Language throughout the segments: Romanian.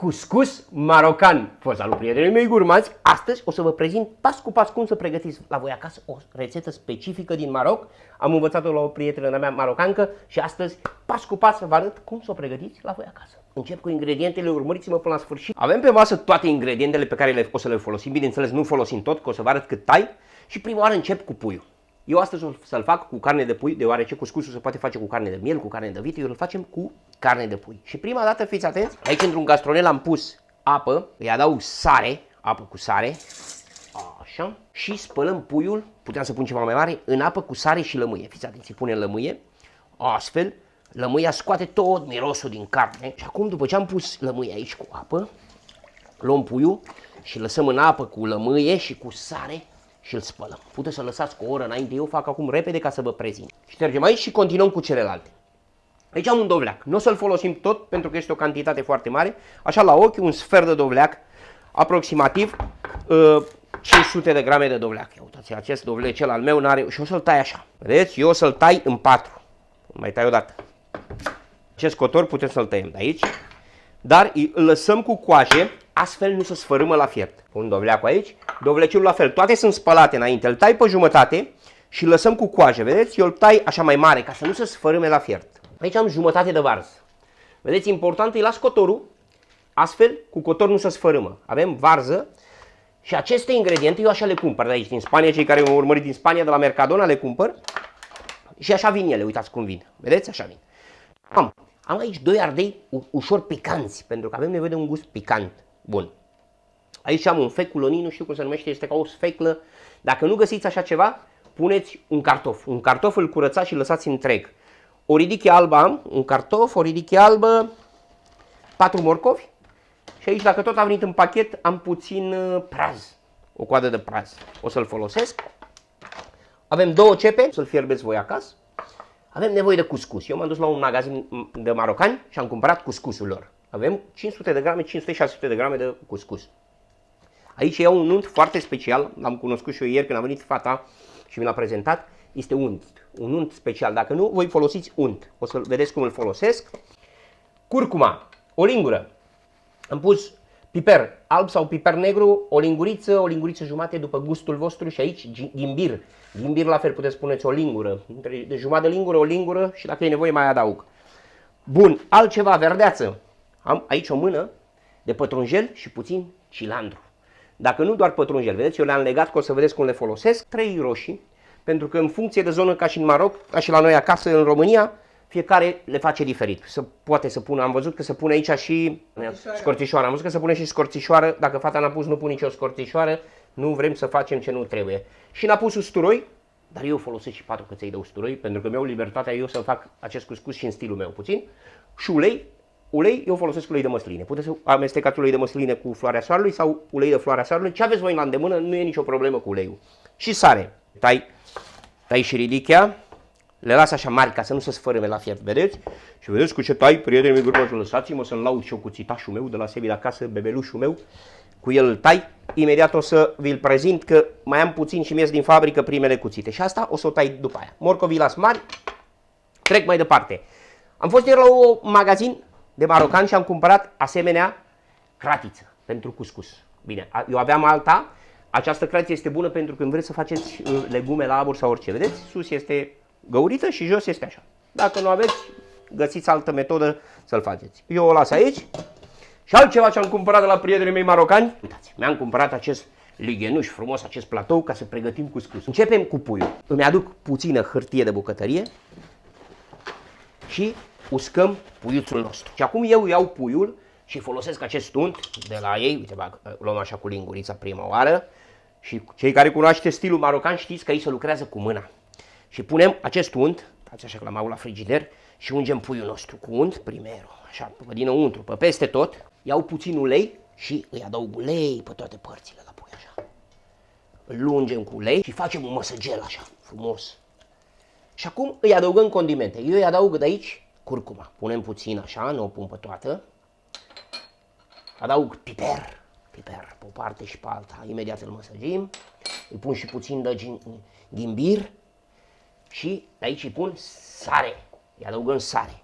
Cuscus marocan. Salut, prietenii mei gurmați! Astăzi o să vă prezint pas cu pas cum să pregătiți la voi acasă o rețetă specifică din Maroc. Am învățat-o la o prietenă mea marocancă și astăzi pas cu pas vă arăt cum să o pregătiți la voi acasă. Încep cu ingredientele, urmăriți-mă până la sfârșit. Avem pe masă toate ingredientele pe care o să le folosim, bineînțeles nu folosim tot, că o să vă arăt cât tai. Și prima oară încep cu puiul. Eu astăzi o să-l fac cu carne de pui, deoarece cuscusul se poate face cu carne de miel, cu carne de vită, eu îl facem cu carne de pui. Și prima dată fiți atenți, aici într-un gastronel am pus apă, îi adaug sare, apă cu sare, așa, și spălăm puiul, puteam să pun ceva mai mare, în apă cu sare și lămâie. Fiți atenți, punem lămâie, astfel, lămâia scoate tot mirosul din carne. Și acum, după ce am pus lămâia aici cu apă, luăm puiul și lăsăm în apă cu lămâie și cu sare și îl spălăm. Puteți să lăsați cu o oră înainte, eu fac acum repede ca să vă prezint. Ștergem aici și continuăm cu celelalte. Aici am un dovleac, nu o să-l folosim tot pentru că este o cantitate foarte mare, așa la ochi un sfert de dovleac, aproximativ 500 de grame de dovleac. Ia uitați, acest dovlecel al meu n-are și o să-l tai așa. Vedeți, eu o să-l tai în 4, mai tai odată. Acest cotor putem să-l tăiem de aici, dar îl lăsăm cu coaje, astfel nu se sfărâmă la fiert. Pun dovleacul aici, dovlecelul la fel, toate sunt spălate înainte, îl tai pe jumătate și îl lăsăm cu coaje, vedeți? Eu îl tai așa mai mare, ca să nu se sfărâme la fiert. Aici am jumătate de varză. Vedeți, important, îi las cotorul, astfel cu cotor nu se sfărâmă. Avem varză și aceste ingrediente eu așa le cumpăr de aici, din Spania, cei care m-au urmărit din Spania, de la Mercadona le cumpăr și așa vin ele, uitați cum vin, vedeți, așa vin. Am aici 2 ardei ușor picanți, pentru că avem nevoie de un gust picant. Bun. Aici am un fec cu lănii, nu știu cum se numește, este ca o sfeclă. Dacă nu găsiți așa ceva, puneți un cartof. Un cartof îl curățați și îl lăsați întreg. O ridiche albă am, un cartof, o ridiche albă, 4 morcovi. Și aici, dacă tot a venit în pachet, am puțin praz, o coadă de praz. O să-l folosesc. Avem 2 cepe, să-l fierbeți voi acasă. Avem nevoie de cuscus. Eu m-am dus la un magazin de marocani și am cumpărat cuscusul lor. Avem 500 de grame, 500-600 de grame de cuscus. Aici iau un unt foarte special, l-am cunoscut și eu ieri când a venit fata și mi l-a prezentat. Este unt, un unt special. Dacă nu, voi folosiți unt. O să vedeți cum îl folosesc. Curcuma, o lingură. Am pus piper alb sau piper negru, o linguriță jumate după gustul vostru și aici ghimbir. Ghimbir la fel puteți spuneți o lingură, de jumătate de lingură, o lingură și dacă e nevoie mai adaug. Bun, altceva, verdeață. Am aici o mână de pătrunjel și puțin cilantru. Dacă nu, doar pătrunjel. Vedeți, eu le-am legat, că o să vedeți cum le folosesc. 3 roșii, pentru că în funcție de zonă, ca și în Maroc, ca și la noi acasă în România, fiecare le face diferit. Poate să pună, am văzut că se pune aici și scorțișoară. Am văzut că se pune și scorțișoară. Dacă fata n-a pus, nu pun nicio scorțișoară. Nu vrem să facem ce nu trebuie. Și n-a pus usturoi, dar eu folosesc și 4 căței de usturoi, pentru că mi-au libertatea eu să fac acest cuscus și în stilul meu puțin. Și ulei. Ulei, eu folosesc ulei de măsline. Puteți să amestecați ulei de măsline cu floarea soarelui sau ulei de floarea soarelui. Ce aveți voi la îndemână, nu e nicio problemă cu uleiul. Și sare. Tai și ridichea. Le las așa mari ca să nu se sfărâme la fiert, vedeți? Și vedeți cu ce tai, prietenii mei gurmați, lăsați-mă să-l laud și eu cu țitașul meu de la Sebi de acasă, bebelușul meu. Cu el îl tai. Imediat o să vi-l prezint că mai am puțin și mi-ies din fabrică primele cuțite. Și asta o să o tai după aia. Morcovii las mari. Trec mai departe. Am fost ieri la un magazin de marocan și am cumpărat asemenea cratiță pentru cuscus. Bine, eu aveam alta. Această cratiță este bună pentru când vreți să faceți legume la abur sau orice. Vedeți? Sus este găurită și jos este așa. Dacă nu aveți, găsiți altă metodă să-l faceți. Eu o las aici. Și altceva ce am cumpărat de la prietenii mei marocani. Uitați, mi-am cumpărat acest lighenuș frumos, acest platou, ca să pregătim cuscus. Începem cu puiul. Îmi aduc puțină hârtie de bucătărie și uscăm puiuțul nostru. Și acum eu iau puiul și folosesc acest unt de la ei. Uite, luăm așa cu lingurița prima oară. Și cei care cunoaște stilul marocan știți că ei se lucrează cu mâna. Și punem acest unt, dați așa că l-am avut la frigider, și ungem puiul nostru cu unt, primerul, așa, pe dinăuntru, pe peste tot. Iau puțin ulei și îi adaug ulei pe toate părțile la pui, așa. Îl lungem cu ulei și facem un măsăgel, așa, frumos. Și acum îi adăugăm condimente. Eu îi adaug de aici curcuma. Punem puțin așa, nu o pun pe toată. Adaug piper pe o parte și pe alta. Imediat îl măsăgim. Îi pun și puțin de ghimbir. Și de aici îi pun sare. Îi adăugăm sare.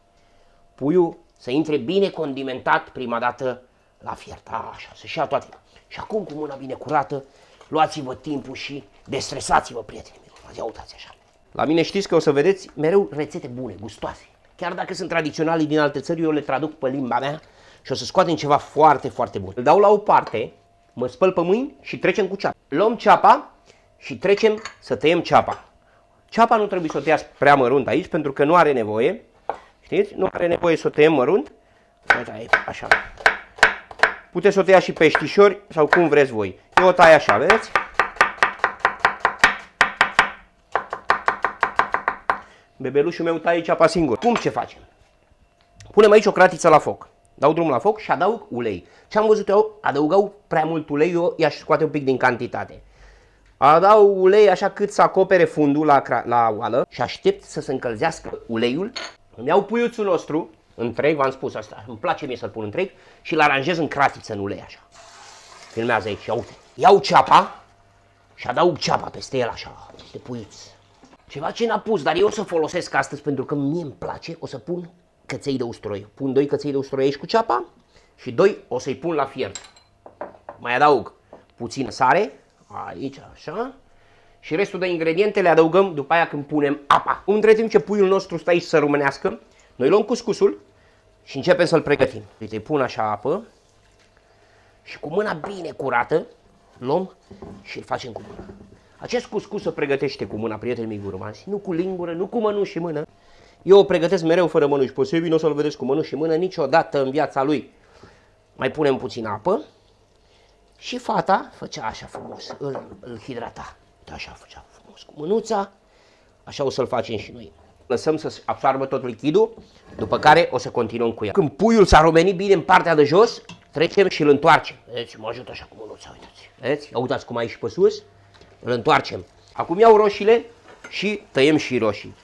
Puiul să intre bine condimentat prima dată la fiert, așa, să-și ia toate. Și acum cu mâna bine curată, luați-vă timpul și destresați-vă, prietenii mei. Ia uitați așa. La mine știți că o să vedeți mereu rețete bune, gustoase. Chiar dacă sunt tradiționale din alte țări, eu le traduc pe limba mea și o să scoatem ceva foarte, foarte bun. Îl dau la o parte, mă spăl pe mâini și trecem cu ceapa. Luăm ceapa și trecem să tăiem ceapa. Ceapa nu trebuie să o tăiați prea mărunt aici, pentru că nu are nevoie. Știți? Nu are nevoie să o tăiem mărunt. Așa. Puteți să o tăiați și peștișori sau cum vreți voi. Eu o tai așa, vedeți? Bebelușul meu taie ceapa singur. Cum ce facem? Punem aici o cratiță la foc. Dau drumul la foc și adaug ulei. Ce am văzut eu, adăugau prea mult ulei, eu i-aș scoate un pic din cantitate. Adaug ulei așa cât să acopere fundul la oală și aștept să se încălzească uleiul. Îmi iau puiuțul nostru, întreg, v-am spus asta, îmi place mie să-l pun întreg și îl aranjez în cratiță, în ulei așa. Filmează aici, ia uite. Iau ceapa și adaug ceapa peste el așa, peste puiuț. Ceva ce n-a pus, dar eu o să folosesc astăzi pentru că mie îmi place, o să pun căței de usturoi. Pun 2 căței de usturoi aici cu ceapa și 2 o să-i pun la fiert. Mai adaug puțină sare, aici așa, și restul de ingrediente le adăugăm după aia când punem apa. Între timp ce puiul nostru stă aici să rămânească, noi luăm cuscusul și începem să-l pregătim. Uite, îi pun așa apă și cu mâna bine curată luăm și îl facem cu mâna. Acest cuscus se pregătește cu mâna, prietenii mei gurmanzi, nu cu lingură, nu cu mănuși și mână. Eu o pregătesc mereu fără mănuși. Posibil nu o să-l vedeți cu mănuși și mână niciodată în viața lui. Mai punem puțin apă și fata făcea așa frumos, îl hidrata. Așa făcea frumos cu mânuța, așa o să-l facem și noi. Lăsăm să absoarbă tot lichidul, după care o să continuăm cu ea. Când puiul s-a rumenit bine în partea de jos, trecem și îl întoarcem. Vedeți, mă ajut așa cu mânuța, uitați. Vedeți, uitați cum ai și pe sus, îl întoarcem. Acum iau roșiile și tăiem și roșii.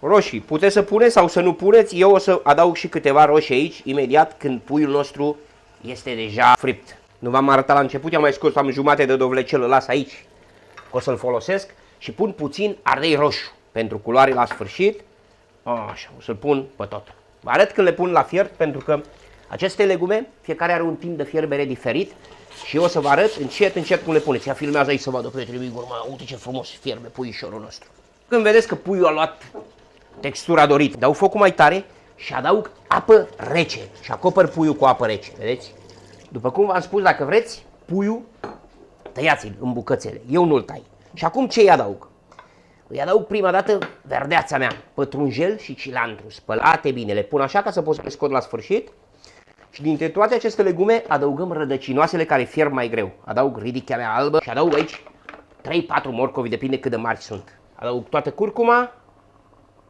Roșii, puteți să puneți sau să nu puneți, eu o să adaug și câteva roșii aici, imediat când puiul nostru este deja fript. Nu v-am arătat la început, am mai scos, am jumate de dovlecel, îl las aici. O să-l folosesc și pun puțin ardei roșu pentru culoare la sfârșit. Așa, o să-l pun pe tot. Vă arăt când le pun la fiert, pentru că aceste legume, fiecare are un timp de fierbere diferit și eu o să vă arăt încet cum le puneți. Ia filmează aici să vadă, prietenii mei gurmanzi, uite ce frumos fierbe puișorul nostru. Când vedeți că puiul a luat textura dorită, dau focul mai tare și adaug apă rece și acopăr puiul cu apă rece, vedeți? După cum v-am spus, dacă vreți, puiul tăiați-l în bucățele, eu nu-l tai. Și acum ce îi adaug? Îi adaug prima dată verdeața mea, pătrunjel și cilantru, spălate bine, le pun așa ca să pot să le scot la sfârșit. Și dintre toate aceste legume adăugăm rădăcinoasele care fierb mai greu. Adaug ridichea mea albă și adaug aici 3-4 morcovi, depinde cât de mari sunt. Adaug toată curcuma,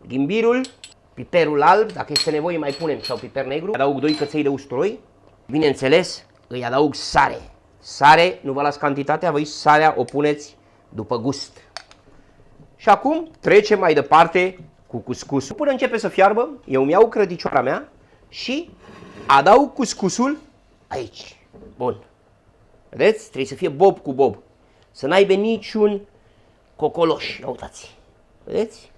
ghimbirul, piperul alb, dacă este nevoie mai punem, sau piper negru. Adaug 2 căței de usturoi. Bineînțeles, îi adaug sare. Sare, nu vă las cantitatea, voi sarea o puneți după gust. Și acum trecem mai departe cu cuscusul. Până începe să fiarbă, eu îmi iau crădicioara mea și adaug cuscusul aici. Bun. Vedeți? Trebuie să fie bob cu bob. Să n-aibă niciun cocoloș. Ia uitați. Vedeți?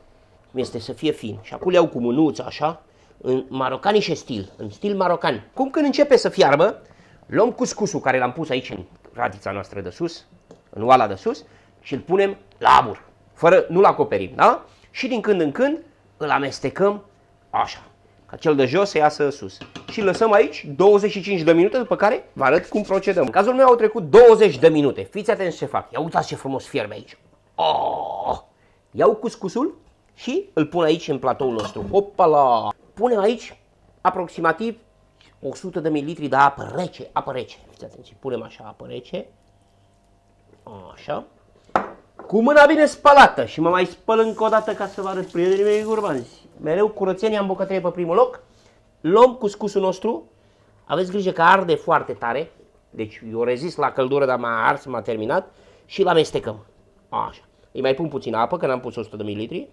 Este să fie fin. Și acum le iau cu mânuța așa, în marocanișe stil, în stil marocan. Cum când începe să fiarbă, luăm cuscusul care l-am pus aici în radița noastră de sus, în oala de sus, și îl punem la abur. Nu-l acoperim, da? Și din când în când îl amestecăm așa, ca cel de jos să iasă sus. Și îl lăsăm aici 25 de minute, după care vă arăt cum procedăm. În cazul meu au trecut 20 de minute. Fiți atenți ce fac. Ia uitați ce frumos fierbe aici. Oh! Iau cuscusul și îl pun aici în platoul nostru. Opala! Punem aici aproximativ 100 de mililitri de apă rece. Apă rece. Fiți atenți, punem așa apă rece. Așa. Cu mâna bine spălată și mă mai spăl încă o dată ca să vă arăt, prietenii mei gurmanzi. Mereu curățenia în bucătărie pe primul loc. Luăm cuscusul nostru. Aveți grijă că arde foarte tare. Deci eu rezist la căldură, dar m-a ars, m-a terminat. Și îl amestecăm. Așa. Îi mai pun puțin apă, că n-am pus 100 de mililitri.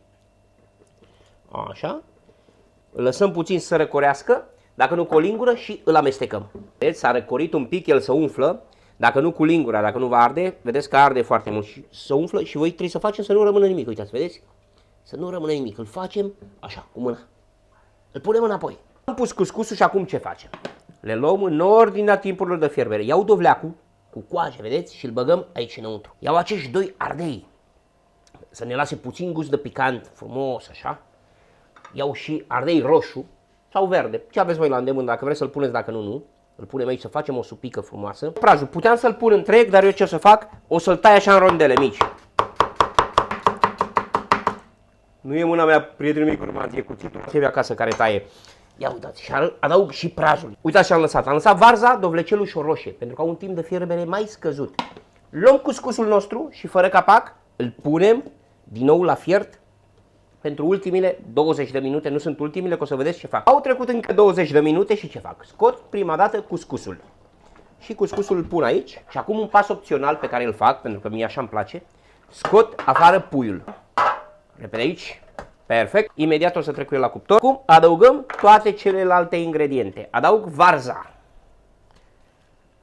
Așa. Îl lăsăm puțin să răcorească. Dacă nu cu o lingură și îl amestecăm. Vedeți, s-a răcorit un pic, el se umflă. Dacă nu cu lingura, dacă nu va arde, vedeți că arde foarte mult și se umflă și voi trebuie să facem să nu rămână nimic. Uitați, vedeți? Să nu rămână nimic. Îl facem așa, cu mâna. Îl punem înapoi. Am pus cuscusul și acum ce facem? Le luăm în ordinea timpurilor de fierbere. Iau dovleacul cu coaje, vedeți? Și îl băgăm aici înăuntru. Iau acești 2 ardei. Să ne lase puțin gust de picant, frumos, așa. Iau și ardei roșu sau verde. Ce aveți voi la îndemână, dacă vreți să-l puneți, dacă nu, nu. Îl punem aici să facem o supică frumoasă. Prajul, puteam să-l pun întreg, dar eu ce o să fac? O să-l tai așa în rondele mici. Nu e mâna mea, prietenul meu curmat, e cuțitul acasă care taie. Ia uitați, și adaug și prajul. Uitați ce am lăsat. Am lăsat varza, dovlecelul și o roșie, pentru că au un timp de fierbere mai scăzut. Luăm cuscusul nostru și fără capac, îl punem din nou la fiert pentru ultimile 20 de minute. Nu sunt ultimile, că o să vedeți ce fac. Au trecut încă 20 de minute și ce fac? Scot prima dată cuscusul. Și cuscusul îl pun aici. Și acum un pas opțional pe care îl fac, pentru că mie așa îmi place. Scot afară puiul. Repede aici. Perfect. Imediat o să trec eu la cuptor. Acum adăugăm toate celelalte ingrediente. Adaug varza.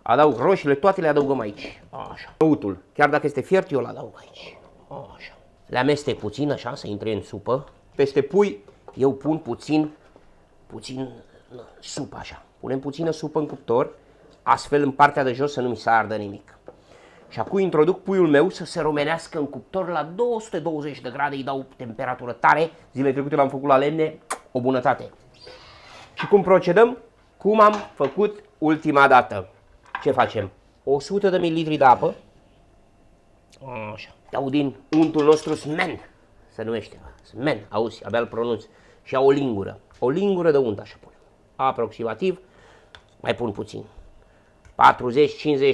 Adaug roșiile, toate le adăugăm aici. Așa. Utul, chiar dacă este fiert, eu îl adaug aici. Așa. Le amestec puțin, așa, să intre în supă. Peste pui, eu pun puțin supă, așa. Punem puțină supă în cuptor, astfel în partea de jos să nu mi se ardă nimic. Și acum introduc puiul meu să se rumenească în cuptor la 220 de grade, îi dau temperatură tare. Zilele trecute l-am făcut la lemne, o bunătate. Și cum procedăm? Cum am făcut ultima dată. Ce facem? 100 de ml de apă. Așa. Iau din untul nostru Smen, se numește. Smen, auzi, abia îl pronunț. Și iau o lingură. O lingură de unt, așa punem. Aproximativ, mai pun puțin.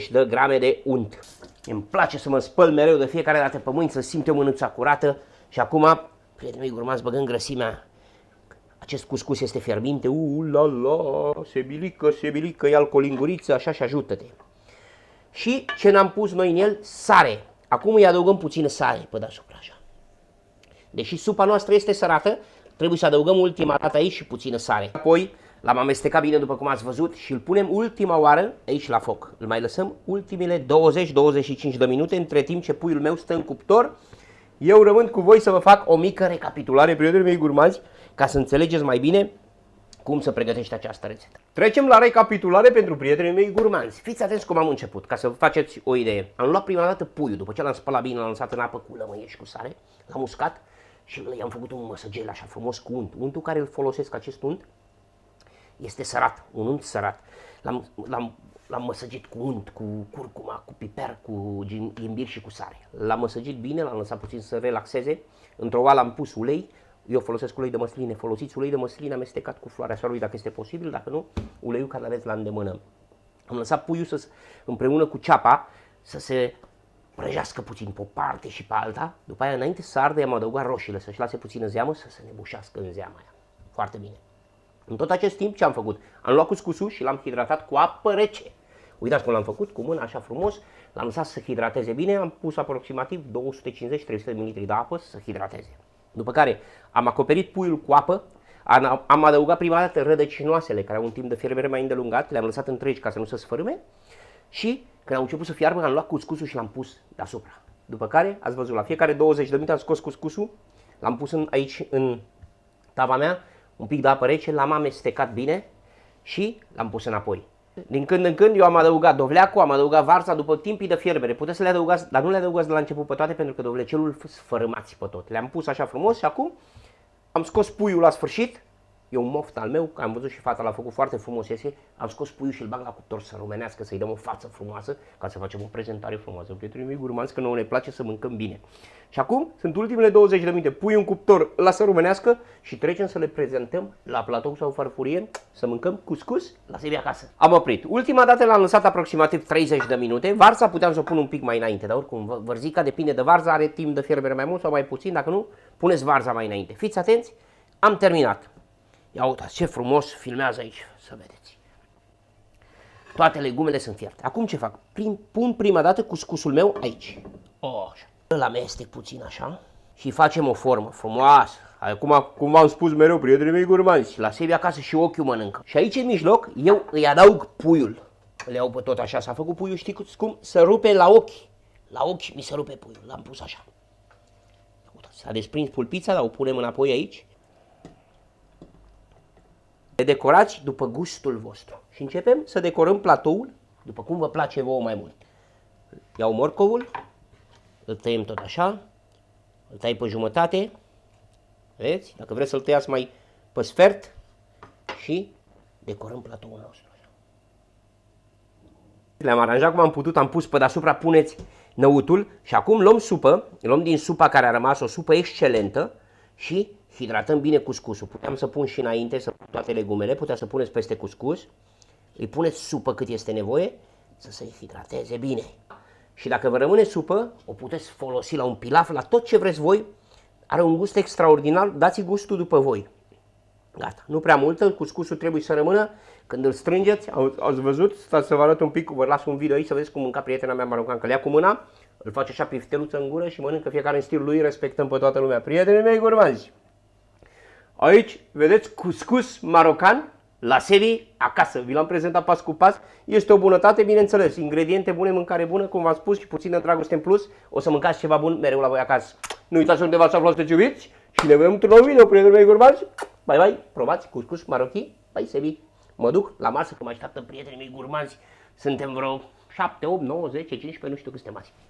40-50 de grame de unt. Îmi place să mă spăl mereu de fiecare dată pe mâini, să simt o mânuța curată. Și acum, prietenii mei gurmați, băgăm grăsimea. Acest cuscus este fierbinte. La la, se bilică, ia-l cu o linguriță, așa și ajută-te. Și ce n-am pus noi în el? Sare. Acum îi adăugăm puțină sare pe deasupra, așa. Deși supa noastră este sărată, trebuie să adăugăm ultima dată aici și puțină sare. Apoi l-am amestecat bine după cum ați văzut și îl punem ultima oară aici la foc. Îl mai lăsăm ultimile 20-25 de minute, între timp ce puiul meu stă în cuptor. Eu rămân cu voi să vă fac o mică recapitulare, prietenii mei gurmazi, ca să înțelegeți mai bine cum să pregătești această rețetă. Trecem la recapitulare pentru prietenii mei gurmanzi. Fiți atenți cum am început, ca să vă faceți o idee. Am luat prima dată puiul, după ce l-am spălat bine, l-am lăsat în apă cu lămâie și cu sare, l-am uscat și i-am făcut un măsăgel așa frumos cu unt. Untul care îl folosesc, acest unt, este sărat, un unt sărat. L-am măsăgit cu unt, cu curcuma, cu piper, cu imbir și cu sare. L-am măsăgit bine, l-am lăsat puțin să relaxeze. Într-o oală am pus ulei. Eu folosesc ulei de măsline, folosiți ulei de măsline amestecat cu floarea soarelui dacă este posibil, dacă nu, uleiul care aveți la îndemână. Am lăsat puiul împreună cu ceapa să se prăjească puțin pe o parte și pe alta. După aia, înainte să ardă, i-am adăugat roșiile, să-și lase puțină zeamă, să se nebușească în zeama aia. Foarte bine. În tot acest timp, ce am făcut? Am luat cuscusul și l-am hidratat cu apă rece. Uitați cum l-am făcut, cu mâna așa frumos, l-am lăsat să hidrateze bine, am pus aproximativ 250-300 ml de apă să hidrateze. După care am acoperit puiul cu apă, am adăugat prima dată rădăcinoasele care au un timp de fierbere mai îndelungat, le-am lăsat întregi ca să nu se sfărâme și când au început să fiarbă am luat cuscusul și l-am pus deasupra. După care, ați văzut, la fiecare 20 de minute am scos cuscusul, l-am pus aici în tava mea, un pic de apă rece, l-am amestecat bine și l-am pus înapoi. Din când în când eu am adăugat dovleacul, am adăugat varza după timpii de fierbere. Puteți să le adăugați, dar nu le adăugați de la început pe toate pentru că dovlecelul sfărâmați pe tot. Le-am pus așa frumos și acum am scos puiul la sfârșit. E un moft al meu, că am văzut și fata l-a făcut foarte frumos iese. Am scos puiul și îl bag la cuptor să rumenească, să-i dăm o față frumoasă, ca să facem o prezentare frumoasă. Prietenii mei gurmanți, că nouă ne place să mâncăm bine. Și acum sunt ultimele 20 de minute. Puiul în cuptor, lasă rumenească și trecem să le prezentăm la platou sau farfurie, să mâncăm cuscus la Sebi acasă. Am oprit. Ultima dată l-am lăsat aproximativ 30 de minute. Varza puteam să o pun un pic mai înainte, dar oricum vărzica depinde de varza, are timp de fierbere mai mult sau mai puțin, dacă nu, puneți varza mai înainte. Fiți atenți, am terminat. Ia uitați ce frumos filmează aici, să vedeți. Toate legumele sunt fierte. Acum ce fac? Pun prima dată cuscusul meu aici. Așa. Îl amestec puțin așa și facem o formă frumoasă. Acum, cum v-am spus mereu, prietenii mei gurmanzi, la Sebi acasă și ochiul mănâncă. Și aici în mijloc eu îi adaug puiul. Îl iau pe tot așa, s-a făcut puiul, știți cum? Se rupe la ochi. La ochi mi se rupe puiul, l-am pus așa. Uitați, s-a desprins pulpița, dar o punem înapoi aici. Le decorați după gustul vostru. Și începem să decorăm platoul după cum vă place vouă mai mult. Iau morcovul, îl tăiem tot așa, îl tai pe jumătate, vedeți? Dacă vreți să-l tăiați mai pe sfert și decorăm platoul nostru. Le-am aranjat cum am putut, am pus pe deasupra, puneți năutul și acum luăm supă, luăm din supa care a rămas, o supă excelentă și hidratăm bine cuscusul. Puteam să pun și înainte, să pun toate legumele, puteți să puneți peste cuscus, îi puneți supă cât este nevoie, să se hidrateze bine. Și dacă vă rămâne supă, o puteți folosi la un pilaf, la tot ce vreți voi, are un gust extraordinar, dați gustul după voi. Gata, nu prea multă, cuscusul trebuie să rămână, când îl strângeți, ați văzut, stați să vă arăt un pic, vă las un video aici să vedeți cum mânca prietena mea marocancă. Le ia cu mâna, îl face așa pifteluță în gură și mănâncă fiecare în stilul lui, respectăm pe toată lumea. Prietenii mei gurmanzi, aici vedeți cuscus marocan la serie acasă, vi l-am prezentat pas cu pas, este o bunătate, bineînțeles, ingrediente bune, mâncare bună, cum v-am spus și puțină dragoste în plus, o să mâncați ceva bun mereu la voi acasă. Nu uitați unde v-ați aflat, să iubiți și ne vedem într-un nou video, prietenii mei gurmanzi. Bye, bye, probați cuscus marochi, bye, Sebi. Mă duc la masă, că mă așteaptă prietenii mei gurmanzi. Suntem vreo 7, 8, 9, 10, 15, nu știu câte suntem azi.